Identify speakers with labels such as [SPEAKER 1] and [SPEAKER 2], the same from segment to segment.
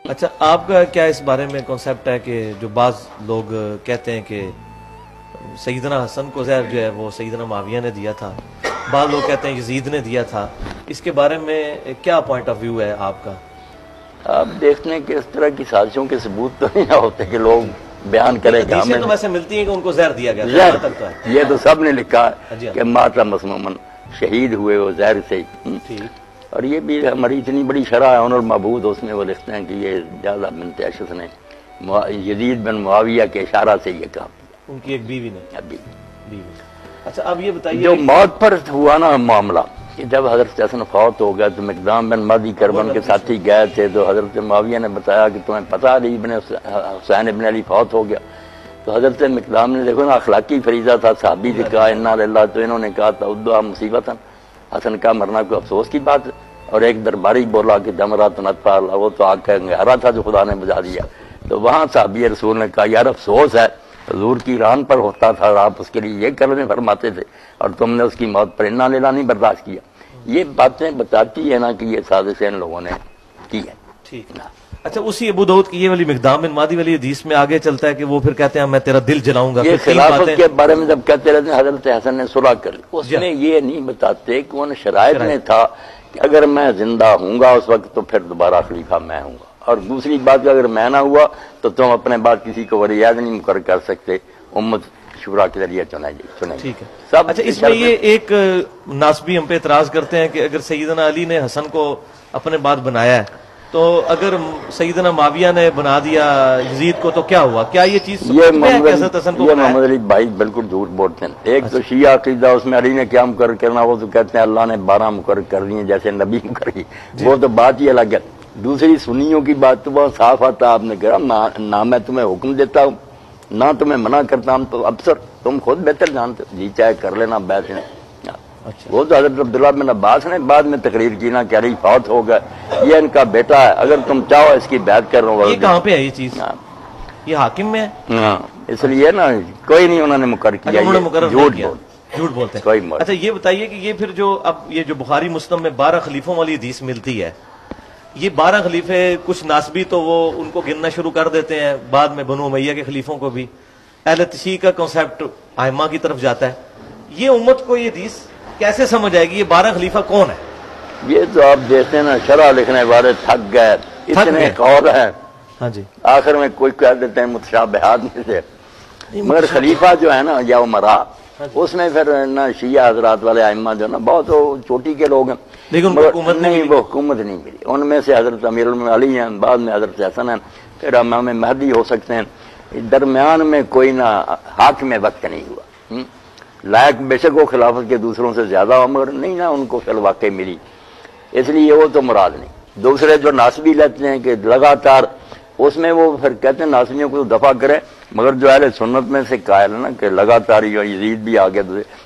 [SPEAKER 1] اچھا، آپ کا کیا اس بارے میں کنسپٹ ہے کہ جو بعض لوگ کہتے ہیں کہ سیدنا حسن کو زہر جو ہے وہ سیدنا معاویہ نے دیا تھا، بعض لوگ کہتے ہیں یزید نے دیا تھا، اس کے بارے میں کیا پوائنٹ آف ویو ہے آپ کا؟
[SPEAKER 2] آپ دیکھتے ہیں کہ اس طرح کی سازشوں کے ثبوت تو نہیں ہوتے کہ لوگ بیان کریں کہ
[SPEAKER 1] حدیثیں
[SPEAKER 2] ہمیں
[SPEAKER 1] تو ویسے ملتی ہیں کہ ان کو زہر دیا گیا
[SPEAKER 2] زہر
[SPEAKER 1] تک تو ہے۔
[SPEAKER 2] یہ تو سب نے لکھا
[SPEAKER 1] جی ہاں۔
[SPEAKER 2] کہ ماتا مسمومن شہید ہوئے وہ زہر سے
[SPEAKER 1] ٹھیک۔
[SPEAKER 2] اور یہ بھی ہماری اتنی بڑی شرح ہے انور معبود، اس میں وہ لکھتے ہیں کہ یہ جعلہ بنت اشس نے یزید بن معاویہ کے اشارہ سے یہ کہا،
[SPEAKER 1] ان کی ایک بیوی نے۔
[SPEAKER 2] ابھی
[SPEAKER 1] بیوی۔ اچھا اب یہ بتائیے
[SPEAKER 2] جو موت پر ہوا نا معاملہ کہ جب حضرت حسن فوت ہو گیا تو مقدام بن مہدی کربن کے ساتھی گئے تھے، تو حضرت معاویہ نے بتایا کہ تمہیں پتہ علی ابن حسین ابن علی فوت ہو گیا، تو حضرت مقدام نے دیکھو نا اخلاقی فریضہ تھا، صحابی سے کہا انا للہ، تو انہوں نے کہا تعدھا مصیبت، حسن کا مرنا کوئی افسوس کی بات ہے، اور ایک درباری بولا کہ دمرات نطفہ، وہ تو آگ کا انگارہ تھا جو خدا نے بجھا دیا، تو وہاں صحابی رسول نے کہا یار افسوس ہے، حضور کی ران پر ہوتا تھا اور آپ اس کے لیے یہ کرنے فرماتے تھے اور تم نے اس کی موت پر انا لینا نہیں برداشت کیا۔ یہ باتیں بتاتی ہے نا کہ یہ سازش ان لوگوں نے کی ہے۔
[SPEAKER 1] ٹھیک۔ اچھا اسی ابو داؤد کی یہ والی مقدام بن مہدی والی حدیث میں آگے چلتا ہے کہ وہ پھر کہتے ہیں میں تیرا دل جلاؤں گا،
[SPEAKER 2] یہ
[SPEAKER 1] پھر تین
[SPEAKER 2] خلافت
[SPEAKER 1] باتیں
[SPEAKER 2] کے بارے میں جب کہتے رہتے ہیں حضرت حسن نے صلح کر لی، اس میں یہ نہیں بتاتے کہ ان شرائط میں تھا کہ اگر میں زندہ ہوں گا اس وقت تو پھر دوبارہ خلیفہ میں ہوں گا، اور دوسری بات کہ اگر میں نہ ہوا تو تم اپنے بعد کسی کو ولی عہد نہیں مقرر کر سکتے، امت شورا کے ذریعے چنے گی۔
[SPEAKER 1] ٹھیک ہے۔ سب اچھا اس میں یہ ایک ناسبی ہم پہ اعتراض کرتے ہیں کہ اگر سیدنا علی نے حسن کو اپنے بعد بنایا ہے تو اگر سیدنا معاویہ نے بنا دیا یزید کو تو کیا ہوا؟ کیا یہ چیز
[SPEAKER 2] یہ محمد علی بھائی بالکل جھوٹ بولتے ہیں۔ ایک تو شیعہ عقیدہ اس میں علی نے کیا مقرر کرنا، وہ تو کہتے ہیں اللہ نے 12 مقرر کر دیے جیسے نبی مقرر کی، وہ تو بات ہی الگ ہے۔ دوسری سنیوں کی بات تو بہت صاف آتا، آپ نے کہا نہ میں تمہیں حکم دیتا ہوں نہ تمہیں منع کرتا ہوں، تو افسر تم خود بہتر جانتے ہو، جی چاہے کر لینا بیعت نے۔ وہ تو حضرت عبداللہ بن عباس نے بعد میں تقریر کی نا کہ علی فوت ہو گئے، یہ ان کا بیٹا ہے، اگر تم چاہو اس کی بیعت کر لو۔
[SPEAKER 1] یہ کہاں پہ ہے یہ چیز؟ یہ حاکم میں ہے؟
[SPEAKER 2] ہاں، اس لیے نا کوئی نہیں انہوں نے مقرر کیا،
[SPEAKER 1] جھوٹ بولتے ہیں۔ اچھا یہ بتائیے کہ یہ پھر جو اب یہ جو بخاری مسلم میں 12 خلیفوں والی حدیث ملتی ہے، یہ 12 خلیفے کچھ ناسبی تو وہ ان کو گننا شروع کر دیتے ہیں، بعد میں بنو امیہ کے خلیفوں کو بھی، اہل تشیع کا کنسیپٹ ائمہ کی طرف جاتا ہے، یہ امت کو یہ حدیث کیسے سمجھ آئے گی یہ 12 خلیفہ کون ہے؟
[SPEAKER 2] یہ تو آپ دیکھتے ہیں نا شرح لکھنے والے تھک گئے، اتنے قول ہیں،
[SPEAKER 1] ہاں جی،
[SPEAKER 2] آخر میں کوئی کہہ دیتے ہیں متشابہات میں سے، مگر خلیفہ جو ہے نا یا عمرا، اس میں پھر نہ شیعہ حضرات والے ائمہ جو نا بہت چوٹی کے لوگ ہیں،
[SPEAKER 1] لیکن
[SPEAKER 2] وہ حکومت نہیں ملی، ان میں سے حضرت امیر المومنین علی ہیں، بعد میں حضرت حسن ہیں، پھر امام مہدی ہو سکتے ہیں، درمیان میں کوئی نہ حاکم وقت نہیں ہوا، لائق بے شک وہ خلافت کے دوسروں سے زیادہ ہو مگر نہیں نا ان کو فی الواقع ملی، اس لیے وہ تو مراد نہیں۔ دوسرے جو ناسبی لیتے ہیں کہ لگاتار، اس میں وہ پھر کہتے ہیں ناسبیوں کو دفع کریں، مگر جو اہل سنت میں سے قائل ہے نا کہ لگاتار یزید بھی آگے،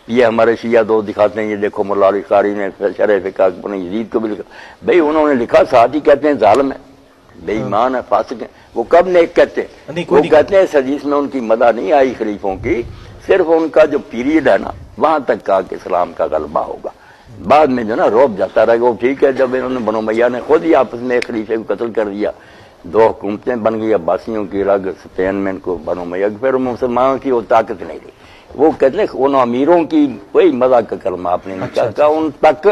[SPEAKER 2] یہ ہمارے شیعہ دوست دکھاتے ہیں، یہ دیکھو مولا علی قاری نے شرح فقہ اپنے یزید کو بھی لکھا، بھائی انہوں نے لکھا، ساتھ ہی کہتے ہیں ظالم ہے، بے ایمان ہے، فاسق ہے، وہ کب نیک کہتے ہیں؟ وہ کہتے ہیں اس حدیث میں ان کی مدح نہیں آئی خلیفوں کی، صرف ان کا جو پیریڈ ہے نا وہاں تک کہا کہ اسلام کا غلبہ ہوگا، بعد میں جو نا روب جاتا رہے گا۔ وہ ٹھیک ہے جب انہوں نے بنو امیہ نے خود ہی آپس میں ایک خلیفے کو قتل کر دیا، 2 حکومتیں بن گئی، عباسیوں کی الگ، اسپین میں ان کو بنو امیہ، پھر مسلمانوں کی وہ طاقت نہیں رہی، وہ کہتے ہیں ان امیروں کی کوئی مدح کا کلمہ آپ نے نہیں کہا، ان تک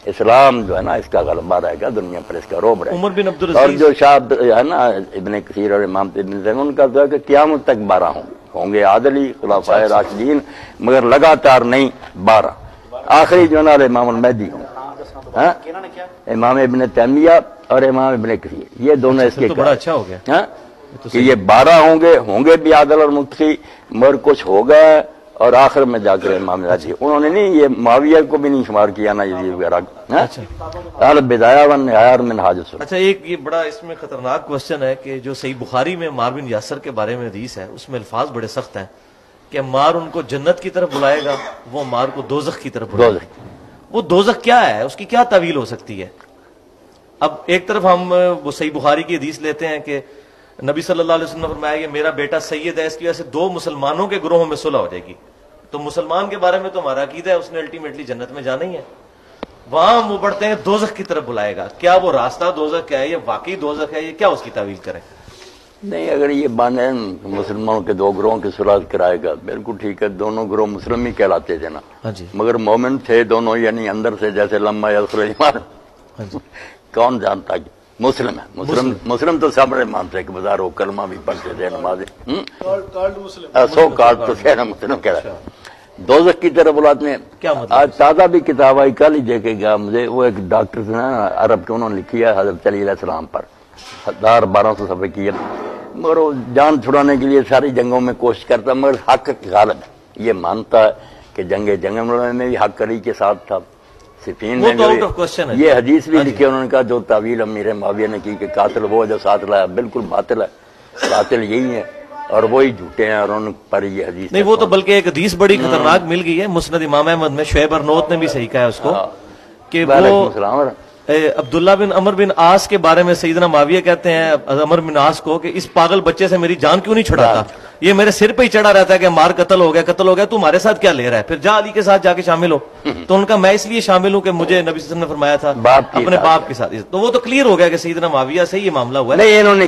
[SPEAKER 2] اسلام جو ہے نا اس کا غلبہ رہے گا، دنیا پر اس کا روب رہے گا۔ اور جو شاہ ہے نا ابن کثیر اور امام ابن زین، ان کا تو ہے کہ قیامت تک 12 ہوں گے عادلی خلفائے راشدین، مگر لگاتار نہیں 12، آخری جو نا امام المہدی ہوں، امام ابن تیمیہ اور امام ابن کثیر، یہ دونوں اس کے
[SPEAKER 1] بڑا اچھا ہو گیا
[SPEAKER 2] کہ یہ 12 ہوں گے بھی عادل اور متقی، مگر کچھ ہوگا اور آخر میں جا کر امام راضی، انہوں نے نہیں یہ معاویہ کو بھی نہیں شمار کیا نا یزید وغیرہ، بدایہ ون نہایہ من حاج السنہ۔
[SPEAKER 1] اچھا ایک یہ بڑا اس میں خطرناک کوشچن ہے کہ جو صحیح بخاری میں عمار بن یاسر کے بارے میں حدیث ہے، اس میں الفاظ بڑے سخت ہیں کہ عمار ان کو جنت کی طرف بلائے گا، وہ عمار کو دوزخ کی طرف بلائے گا۔ وہ دوزخ کیا ہے، اس کی کیا تعویل ہو سکتی ہے؟ اب ایک طرف ہم وہ صحیح بخاری کی حدیث لیتے ہیں کہ نبی صلی اللہ علیہ وسلم نے فرمایا کہ میرا بیٹا سید ہے، اس کی وجہ سے 2 مسلمانوں کے گروہوں میں صلح ہو جائے گی، تو مسلمان کے بارے میں تو ہمارا عقیدہ ہے اس نے الٹیمیٹلی جنت میں جانا ہی ہے، وہاں وہ پڑھتے ہیں دوزخ کی طرف بلائے گا. کیا وہ راستہ دوزخ ہے، یہ واقعی دوزخ ہے، یہ کیا اس کی تعویل کریں؟
[SPEAKER 2] نہیں، اگر یہ بانے مسلمانوں کے دو گروہوں کی صلح کرائے گا، بالکل ٹھیک ہے، دونوں گروہ مسلم ہی کہلاتے تھے نا.
[SPEAKER 1] ہاں جی.
[SPEAKER 2] مگر مومن تھے دونوں، یعنی اندر سے جیسے لمحہ یسر ایمان.
[SPEAKER 1] ہاں جی.
[SPEAKER 2] کون جانتا کہ مسلم ہے؟ مسلم تو سب مانتے کہ بازار وہ کلمہ بھی پڑھتے تھے، نماز سو کارڈ تو کہنا مسلم کہہ رہا ہے. دوزخ کی طرف بلاتے ہیں.
[SPEAKER 1] کیا مطلب؟
[SPEAKER 2] آج تازہ بھی کتاب آئی، کل ہی دیکھے گا مجھے، وہ ایک ڈاکٹر سے نا عرب کے، انہوں نے لکھی ہے حضرت علی علیہ السلام پر 1200 صفحے کی ہے. مگر وہ جان چھڑانے کے لیے ساری جنگوں میں کوشش کرتا، مگر حق غالب ہے. یہ مانتا ہے کہ جنگ میں بھی حق علی کے ساتھ تھا، صفین میں بھی. یہ حدیث بھی لکھی انہوں نے کہا جو تعویل امیر معاویہ نے کی کہ قاتل وہ جو ساتھ لایا بالکل باطل ہے، قاتل یہی ہے اور وہی جھوٹے ہیں، اور ان پر یہ حدیث
[SPEAKER 1] نہیں. وہ تو بلکہ ایک حدیث بڑی خطرناک مل گئی ہے مسند امام احمد میں، شعیب ارنوت نے بھی صحیح کہا ہے اس کو، کہ وہ عبداللہ بن عمر بن عاص کے بارے میں سیدنا معاویہ کہتے ہیں عمر بن عاص کو کہ اس پاگل بچے سے میری جان کیوں نہیں چھڑاتا، یہ میرے سر پہ ہی چڑھا رہتا ہے کہ مار قتل ہو گیا، تو ہمارے ساتھ کیا لے رہا ہے، پھر جا علی کے ساتھ جا کے شامل ہو. تو ان کا میں اس لیے شامل ہوں کہ مجھے نبی صلی اللہ علیہ وسلم نے فرمایا تھا اپنے باپ کے ساتھ. تو وہ تو کلیئر ہو گیا کہ سیدنا معاویہ سے یہ معاملہ ہوا ہے.
[SPEAKER 2] نہیں، انہوں نے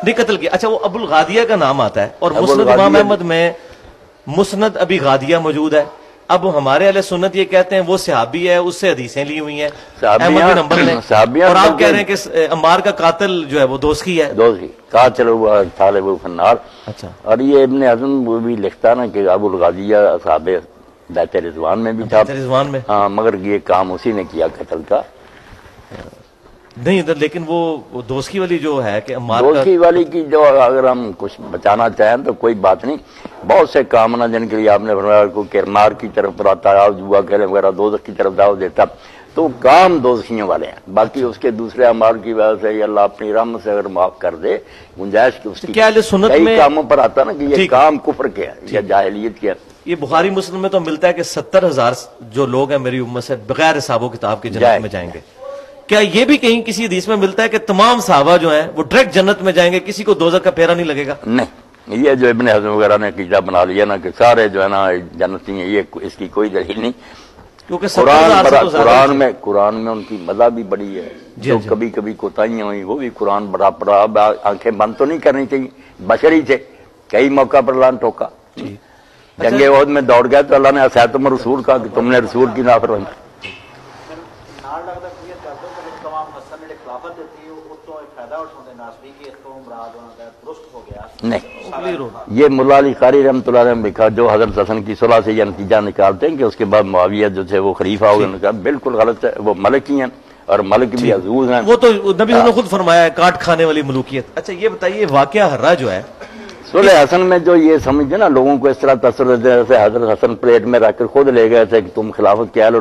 [SPEAKER 2] نہیں
[SPEAKER 1] قتل کیا. اچھا، وہ ابو الغادیہ کا نام آتا ہے اور مسند امام احمد میں مسند ابی غادیہ موجود ہے. اب ہمارے اہل سنت یہ کہتے ہیں وہ صحابی ہے، اس سے حدیثیں لی ہوئی ہیں احمد بن حنبل نے، اور آپ کہہ رہے ہیں کہ عمار کا قاتل جو ہے وہ دوزخی ہے.
[SPEAKER 2] دوزخی قاتل ہوا طالب الفنار.
[SPEAKER 1] اچھا.
[SPEAKER 2] اور یہ ابن حزم وہ بھی لکھتا نا کہ ابو الغادیہ اصحاب بیت رضوان میں بھی تھا،
[SPEAKER 1] رضوان میں.
[SPEAKER 2] ہاں، مگر یہ کام اسی نے کیا قتل کا.
[SPEAKER 1] نہیں، لیکن وہ دوزخی والی جو ہے کہ
[SPEAKER 2] دوزخی والی کی جو اگر ہم کچھ بچانا چاہیں تو کوئی بات نہیں. بہت سے کام نا جن کے لیے آپ نے فرمایا کو کرمار کی طرف بلاتا ہے، جوا کہلے وغیرہ دوزخ کی طرف دعوت دیتا، تو کام دوزخیوں والے ہیں. باقی اس کے دوسرے اعمال کی وجہ سے اللہ اپنی رحمت سے اگر معاف کر دے، گنجائش کی اس کی کئی کاموں پر آتا نا کہ یہ کام کفر کے ہے یا جاہلیت کے ہے.
[SPEAKER 1] یہ بخاری مسلم میں تو ملتا ہے کہ 70,000 جو لوگ ہیں میری امت سے بغیر حساب و کتاب کے جنت میں جائیں گے. کیا یہ بھی کہیں کسی حدیث میں ملتا ہے کہ تمام صحابہ جو ہیں وہ ڈائریکٹ جنت میں جائیں گے، کسی کو دوزخ کا پھیرا نہیں لگے گا؟
[SPEAKER 2] نہیں، یہ جو ابن حزم وغیرہ نے قیدہ بنا لیا نا کہ سارے جو ہے نا جنتی ہیں، یہ اس کی کوئی دلیل نہیں. کیونکہ قرآن میں ان کی مزہ بھی بڑی ہے، جو کبھی کبھی کوتاہیاں ہوئی وہ بھی قرآن بڑا پڑا. اب آنکھیں بند تو نہیں کرنی چاہیے، بشری تھے، کئی موقع پر لان ٹھوکا. جنگ احد میں دوڑ گئے تو اللہ نے اساتم رسول کہا کہ تم نے رسول کی نافرمانی. نہیں، یہ ملا علی قاری رحمۃ اللہ علیہ نے لکھا جو حضرت حسن کی صلح سے یہ نتیجہ نکالتے ہیں کہ اس کے بعد معاویہ جو تھے وہ خلیفہ ہو گئے. بالکل غلط ہے، وہ ملک ہی ہیں اور ملک بھی حضور ہیں.
[SPEAKER 1] وہ تو نبی نے خود فرمایا ہے کاٹ کھانے والی ملوکیت. اچھا یہ بتائیے واقعہ ہررا جو ہے
[SPEAKER 2] صلح حسن میں جو یہ سمجھتے نا لوگوں کو اس طرح تاثر دیتے ہیں، جیسے حضرت حسن پلیٹ میں رکھ کر خود لے گئے تھے کہ تم خلافت کیا لو.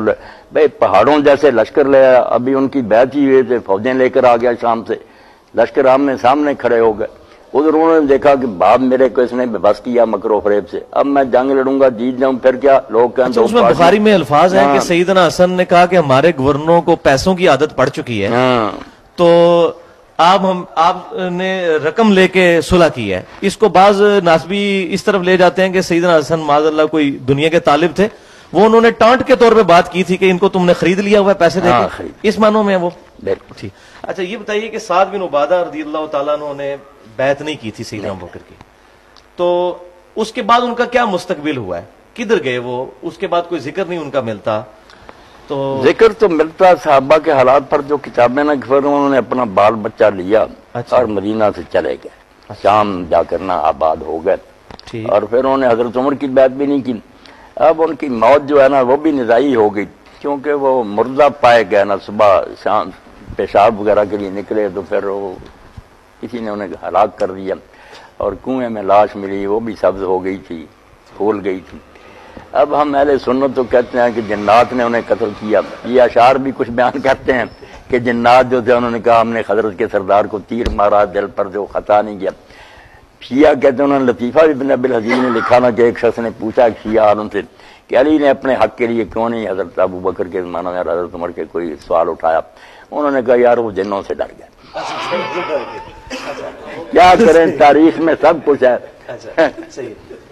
[SPEAKER 2] بھائی پہاڑوں جیسے لشکر لے آیا، ابھی ان کی بیعت ہی ہوئے تھے، فوجیں لے کر آ گیا شام سے، لشکر آمنے سامنے کھڑے ہو گئے. ادھر انہوں نے دیکھا کہ باپ میرے کو اس نے بے بس کیا مکر و فریب سے، اب میں جنگ لڑوں گا جیت جاؤں پھر کیا. لوگ کہیں
[SPEAKER 1] اس میں بخاری میں الفاظ ہیں کہ سیدنا حسن نے کہا کہ ہمارے گورنروں کو پیسوں کی عادت پڑ چکی ہے، تو آپ نے رقم لے کے صلح کی ہے. اس کو بعض ناسبی اس طرف لے جاتے ہیں کہ سیدنا حسن معاذ اللہ کوئی دنیا کے طالب تھے، وہ انہوں نے ٹانٹ کے طور پہ بات کی تھی کہ ان کو تم نے خرید لیا ہوا ہے پیسے دے کے، اس معنوں میں وہ. ٹھیک. اچھا یہ بتائیے کہ سعد بن عبادہ رضی اللہ تعالیٰ عنہ نے بیعت نہیں کی تھی سیدنا ابوبکر کی، تو اس کے بعد ان کا کیا مستقبل ہوا ہے، کدھر گئے وہ؟ اس کے بعد کوئی ذکر نہیں ان کا ملتا. تو
[SPEAKER 2] ذکر تو ملتا صحابہ کے حالات پر جو کتابیں نہ انہوں نے اپنا بال بچہ لیا اور مدینہ سے چلے گئے، شام جا کر نہ آباد ہو گئے، اور پھر انہوں نے حضرت عمر کی بیعت بھی نہیں کی. اب ان کی موت جو ہے نا وہ بھی نزاعی ہو گئی، کیونکہ وہ مردہ پائے گئے نا، صبح شام پیشاب وغیرہ کے لیے نکلے تو پھر وہ کسی نے انہیں ہلاک کر دیا، اور کنویں میں لاش ملی وہ بھی سبز ہو گئی تھی، پھول گئی تھی. اب ہم اہل سنت تو کہتے ہیں کہ جنات نے انہیں قتل کیا. یہ اشعار بھی کچھ بیان کرتے ہیں کہ جنات جو تھے انہوں نے کہا ہم نے حضرت کے سردار کو تیر مارا، دل پر جو خطا نہیں کیا. شیعہ کہتے ہیں انہوں نے لطیفہ ابن عبد الحزیز نے لکھا نا کہ ایک شخص نے پوچھا شیعہ عالم سے کہ علی نے اپنے حق کے لیے کیوں نہیں حضرت ابو بکر کے زمانہ میں حضرت عمر کے کوئی سوال اٹھایا. انہوں نے کہا یار وہ جنوں سے ڈر گئے. کیا کریں، تاریخ میں سب کچھ ہے.